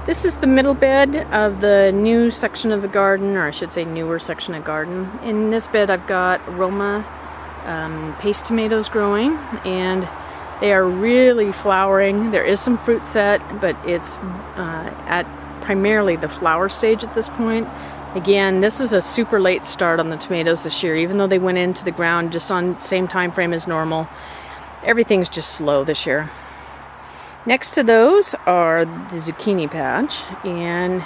This is the middle bed of the new section of the garden, or I should say newer section of garden. In this bed I've got Roma paste tomatoes growing, and they are really flowering. There is some fruit set, but it's at primarily the flower stage at this point. Again, this is a super late start on the tomatoes this year, even though they went into the ground just on the same time frame as normal. Everything's just slow this year. Next to those are the zucchini patch, and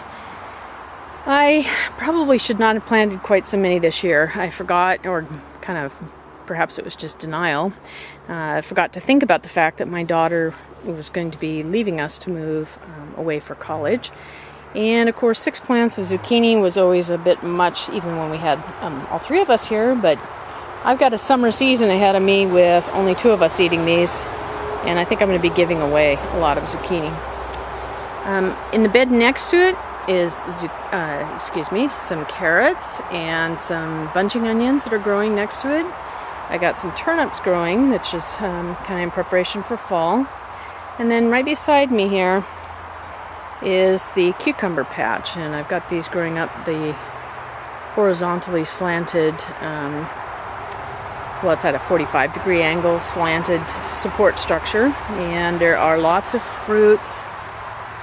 I probably should not have planted quite so many this year. I forgot, or kind of perhaps it was just denial. I forgot to think about the fact that my daughter was going to be leaving us to move away for college. And of course 6 plants of zucchini was always a bit much, even when we had all 3 of us here, but I've got a summer season ahead of me with only 2 of us eating these. And I think I'm going to be giving away a lot of zucchini. In the bed next to it is, some carrots and some bunching onions that are growing next to it. I got some turnips growing, which is kind of in preparation for fall. And then right beside me here is the cucumber patch, and I've got these growing up the horizontally slanted well, it's at a 45-degree angle, slanted support structure, and there are lots of fruits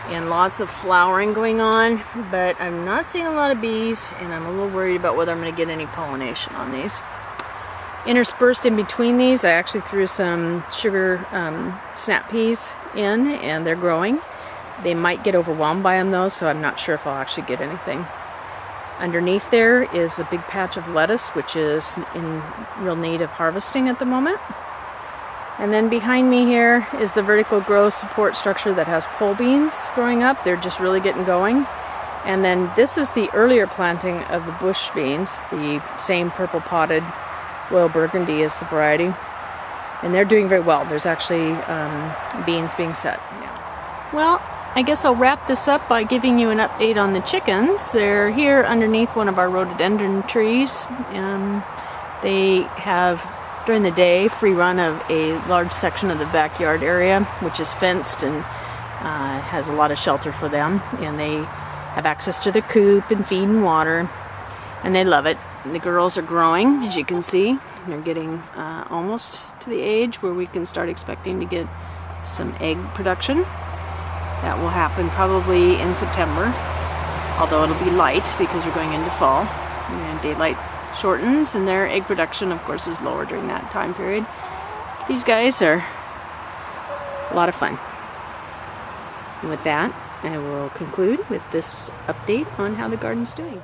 and lots of flowering going on, but I'm not seeing a lot of bees, and I'm a little worried about whether I'm going to get any pollination on these. Interspersed in between these, I actually threw some sugar snap peas in, and they're growing. They might get overwhelmed by them though, so I'm not sure if I'll actually get anything. Underneath there is a big patch of lettuce, which is in real need of harvesting at the moment. And then behind me here is the vertical growth support structure that has pole beans growing up. They're just really getting going. And then this is the earlier planting of the bush beans, the same purple potted Royal Burgundy is the variety. And they're doing very well. There's actually beans being set. Yeah. Well, I guess I'll wrap this up by giving you an update on the chickens. They're here underneath one of our rhododendron trees. They have, during the day, free run of a large section of the backyard area, which is fenced and has a lot of shelter for them. And they have access to the coop and feed and water, and they love it. The girls are growing, as you can see. They're getting almost to the age where we can start expecting to get some egg production. That will happen probably in September, although it'll be light because we're going into fall. And daylight shortens, and their egg production, of course, is lower during that time period. These guys are a lot of fun. And with that, I will conclude with this update on how the garden's doing.